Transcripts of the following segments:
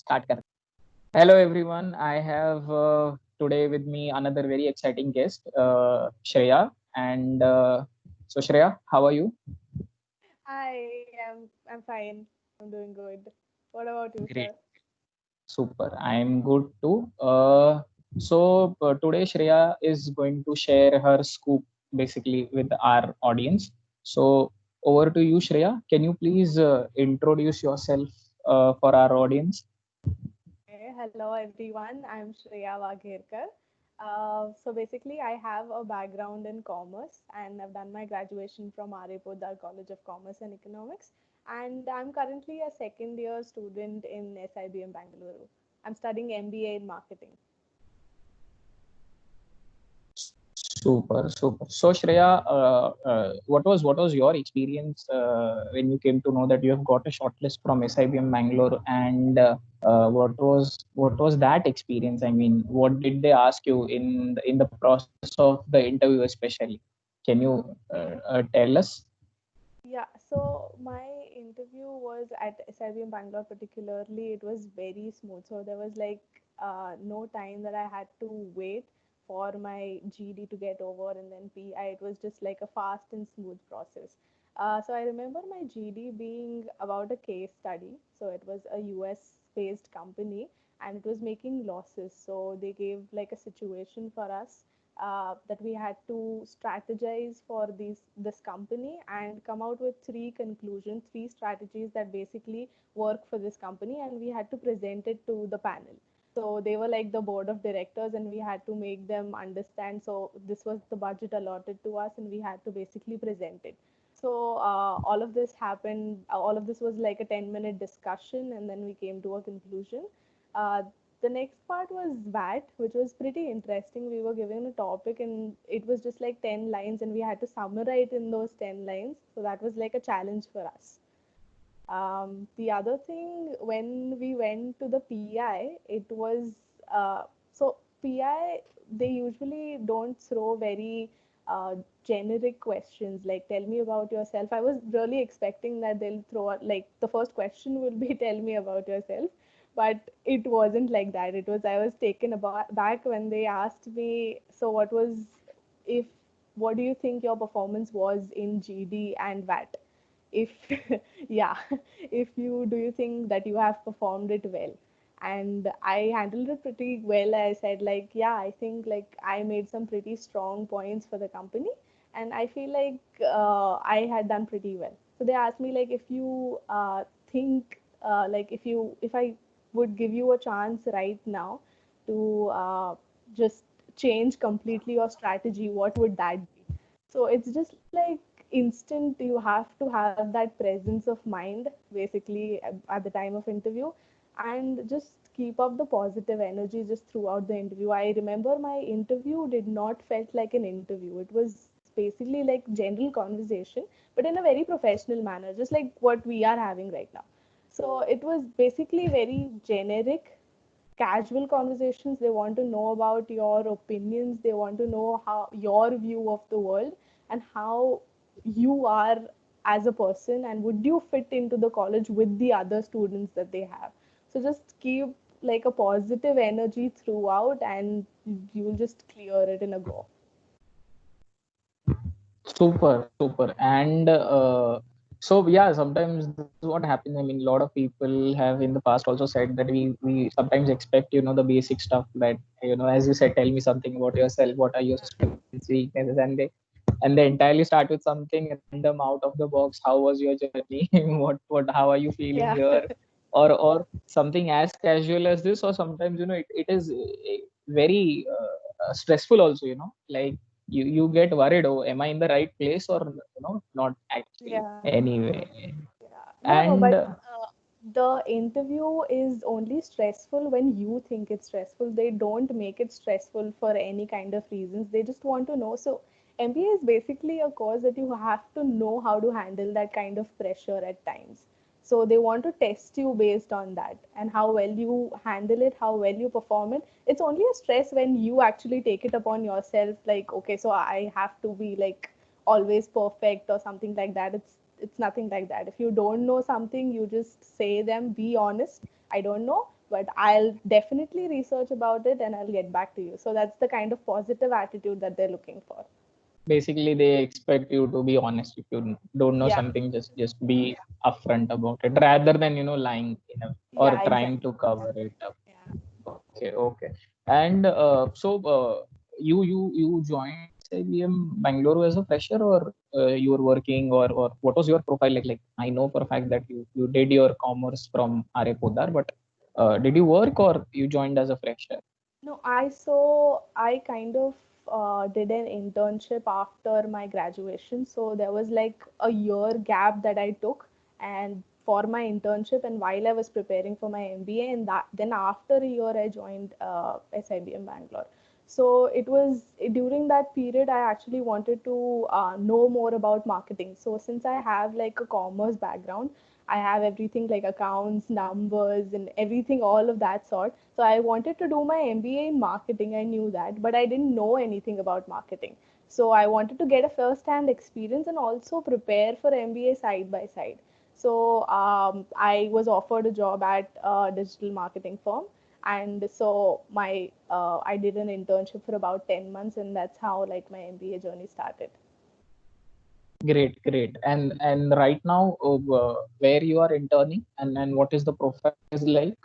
Start kar. Hello everyone. I have today with me another very exciting guest, Shreya. And Shreya, how are you? Hi, I'm fine. I'm doing good. What about you, Great. sir? Super. I'm good too. Today Shreya is going to share her scoop basically with our audience. So over to you, Shreya. Can you please introduce yourself for our audience? Okay, hello everyone. I'm Shreya Wagherkar. So basically, I have a background in commerce and I've done my graduation from R.A. Poddar College of Commerce and Economics. And I'm currently a second year student in SIBM Bangalore. I'm studying MBA in marketing. Super, super. So, Shreya, what was your experience when you came to know that you have got a shortlist from SIBM Bangalore, and what was that experience? I mean, what did they ask you in the process of the interview, especially? Can you tell us? Yeah, so my interview was at SIBM Bangalore particularly. It was very smooth. So there was like no time that I had to wait for my GD to get over and then PI. It was just like a fast and smooth process. So I remember my GD being about a case study. So it was a US based company and it was making losses. So they gave like a situation for us that we had to strategize for this company and come out with three conclusions, three strategies that basically work for this company, and we had to present it to the panel. So they were like the board of directors, and we had to make them understand. So this was the budget allotted to us, and we had to basically present it. So all of this happened. All of this was like a 10-minute discussion, and then we came to a conclusion. Uh, the next part was VAT, which was pretty interesting. We were given a topic and it was just like 10 lines, and we had to summarize in those 10 lines. So that was like a challenge for us. The other thing, when we went to the PI, it was so PI, they usually don't throw very generic questions like tell me about yourself. I was really expecting that they'll throw out, like the first question will be tell me about yourself, but it wasn't like that. It was, I was taken aback when they asked me, so what was, if, what do you think your performance was in GD and VAT? If yeah, if you, do you think that you have performed it well? And I handled it pretty well. I said like, yeah, I think like I made some pretty strong points for the company, and I feel like I had done pretty well. So they asked me like, if you think like, if I would give you a chance right now to just change completely your strategy, what would that be? So it's just like instant, you have to have that presence of mind basically at the time of interview, and just keep up the positive energy just throughout the interview. I remember my interview did not felt like an interview. It was basically like general conversation, but in a very professional manner, just like what we are having right now. So it was basically very generic, casual conversations. They want to know about your opinions, they want to know how your view of the world and how you are as a person, and would you fit into the college with the other students that they have. So just keep like a positive energy throughout, and you'll just clear it in a go. Super, super. And yeah, sometimes this is what happens. I mean, a lot of people have in the past also said that we sometimes expect, the basic stuff that, as you said, tell me something about yourself, what are your strengths, weaknesses, and they entirely start with something random out of the box. How was your journey? What how are you feeling Yeah. here? Or something as casual as this, or sometimes, it is very stressful also, like you get worried, oh, am I in the right place, or not actually, Yeah. anyway. Yeah. No, no, And but the interview is only stressful when you think it's stressful. They don't make it stressful for any kind of reasons. They just want to know. So, MBA is basically a course that you have to know how to handle that kind of pressure at times. So, they want to test you based on that and how well you handle it, how well you perform it. It's only a stress when you actually take it upon yourself, like, okay, so I have to be like always perfect or something like that. It's nothing like that. If you don't know something, you just say them, be honest, I don't know, but I'll definitely research about it and I'll get back to you. So that's the kind of positive attitude that they're looking for. Basically, they expect you to be honest. If you don't know Yeah, something, just be upfront about it, rather than lying or yeah, trying to exactly. cover it up. Yeah. Okay, okay. And you joined SIBM Bangalore as a fresher, or you were working, or what was your profile like? Like, I know for a fact that you did your commerce from RA Podar, but did you work or you joined as a fresher? No, I kind of did an internship after my graduation. So there was like a year gap that I took and for my internship and while I was preparing for my MBA and that then after a year I joined SIBM Bangalore. So it was during that period I actually wanted to know more about marketing. So since I have like a commerce background, I have everything like accounts, numbers, and everything, all of that sort. So I wanted to do my MBA in marketing. I knew that, but I didn't know anything about marketing. So I wanted to get a first-hand experience and also prepare for MBA side by side. So I was offered a job at a digital marketing firm, and so my I did an internship for about 10 months, and that's how like my MBA journey started. Great, great. And right now, where you are interning, and what is the profile is like?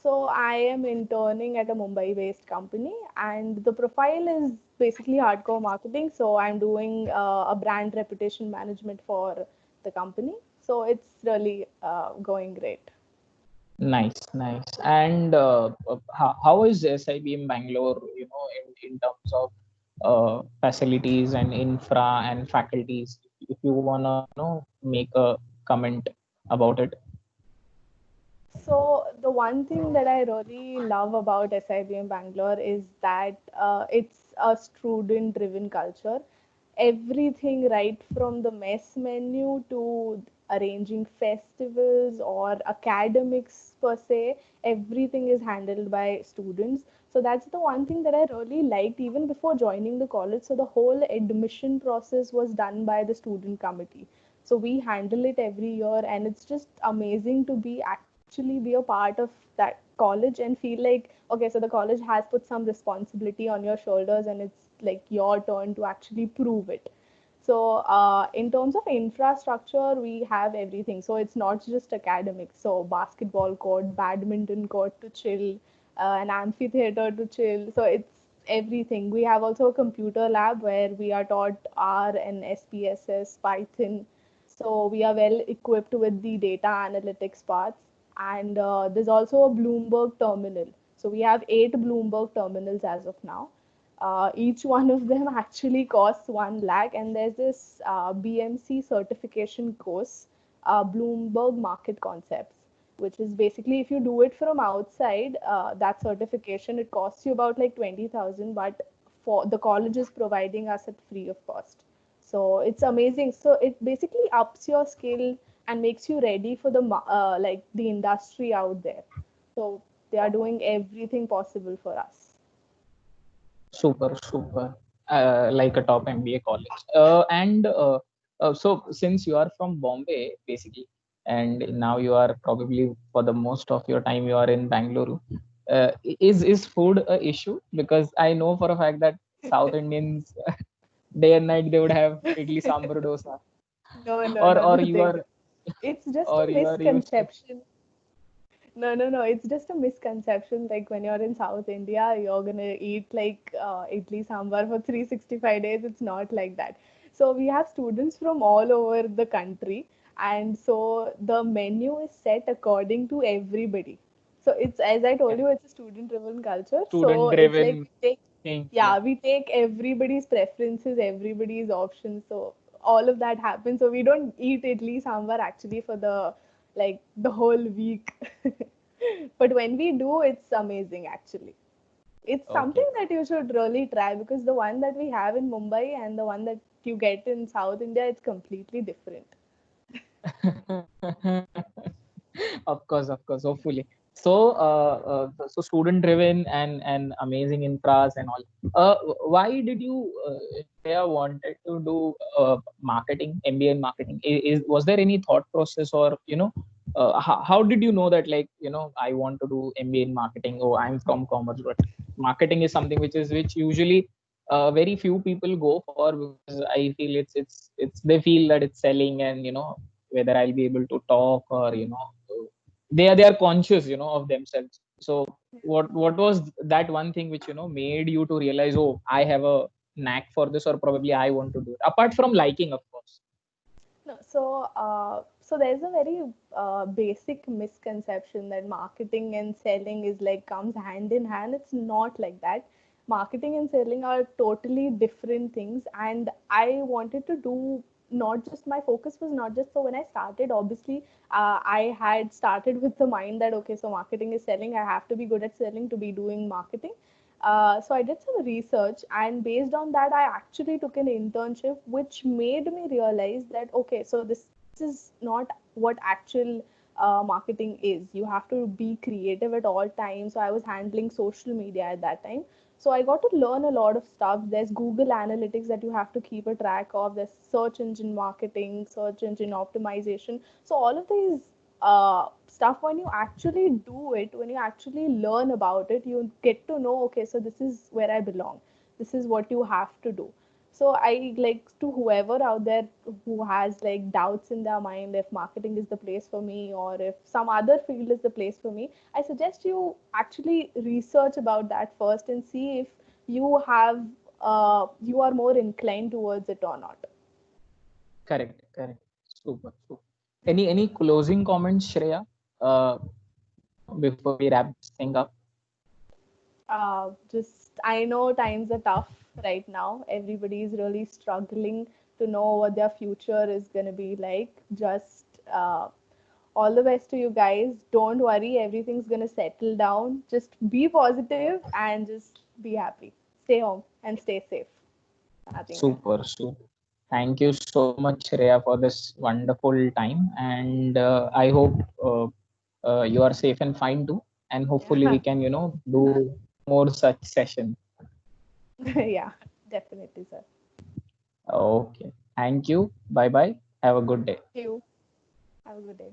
So I am interning at a Mumbai-based company, and the profile is basically hardcore marketing. So I'm doing a brand reputation management for the company. So it's really going great. Nice, nice. And how is SIBM Bangalore, in terms of facilities and infra and faculties? If you wanna, make a comment about it. So the one thing that I really love about SIBM Bangalore is that it's a student-driven culture. Everything right from the mess menu to arranging festivals or academics per se, everything is handled by students. So that's the one thing that I really liked even before joining the college. So the whole admission process was done by the student committee. So we handle it every year and it's just amazing to be actually be a part of that college and feel like okay, so the college has put some responsibility on your shoulders and it's like your turn to actually prove it. So in terms of infrastructure, we have everything. So it's not just academics. So basketball court, badminton court to chill, an amphitheater to chill. So it's everything. We have also a computer lab where we are taught R and SPSS, Python. So we are well equipped with the data analytics parts. And there's also a Bloomberg terminal. So we have 8 Bloomberg terminals as of now. Each one of them actually costs 1 lakh, and there's this BMC certification course, Bloomberg Market Concepts, which is basically if you do it from outside, that certification it costs you about like 20,000, but for the college is providing us at free of cost. So it's amazing. So it basically ups your skill and makes you ready for the like the industry out there. So they are doing everything possible for us. Super, super. Like a top MBA college. And so since you are from Bombay, basically, and now you are probably for the most of your time you are in Bangalore, is food a issue? Because I know for a fact that South Indians day and night they would have idli sambar dosa, No, no, or no, or no, you they are do. It's just a or you are used to. misconception. No, no, no. It's just a misconception. Like when you're in South India, you're gonna eat like idli sambar for 365 days. It's not like that. So we have students from all over the country, and so the menu is set according to everybody. So it's as I told you, it's a student-driven culture. So Student it's like driven we take, thing. Yeah. yeah, we take everybody's preferences, everybody's options. So all of that happens. So we don't eat idli sambar actually for the like the whole week. But when we do, it's amazing actually. It's Okay. something that you should really try because the one that we have in Mumbai and the one that you get in South India, it's completely different. Of course, hopefully. So so student driven and amazing infras and all. Why did you Shreya, wanted to do marketing, MBA in marketing? Is was there any thought process, or how did you know that, like, I want to do MBA in marketing? Oh, I'm from commerce, but marketing is something which usually very few people go for, because I feel it's they feel that it's selling, and whether I'll be able to talk, or they are conscious of themselves. So what was that one thing which made you to realize, oh, I have a knack for this, or probably I want to do it, apart from liking, of course. No, so there's a very basic misconception that marketing and selling is like comes hand in hand. It's not like that. Marketing and selling are totally different things, and I wanted to do not just my focus was not just so when I started. Obviously, I had started with the mind that okay, so marketing is selling. I have to be good at selling to be doing marketing. So I did some research, and based on that, I actually took an internship, which made me realize that okay, so this is not what actual marketing is. You have to be creative at all times. So I was handling social media at that time. So I got to learn a lot of stuff. There's Google Analytics that you have to keep a track of. There's search engine marketing, search engine optimization. So all of these stuff, when you actually do it, when you actually learn about it, you get to know okay, so this is where I belong, this is what you have to do. So I like to whoever out there who has like doubts in their mind if marketing is the place for me or if some other field is the place for me, I suggest you actually research about that first and see if you are more inclined towards it or not. Correct, correct. Super, super. Any closing comments, Shreya, uh, before we wrap this thing up? Just I know times are tough right now. Everybody is really struggling to know what their future is going to be like. Just all the best to you guys. Don't worry, everything's going to settle down. Just be positive and just be happy. Stay home and stay safe. Nothing else. Super, super. Thank you so much, Shreya, for this wonderful time. And I hope you are safe and fine too. And hopefully we Yeah, can, do more such sessions. yeah, definitely, sir. Okay. Thank you. Bye bye. Have a good day. You have a good day.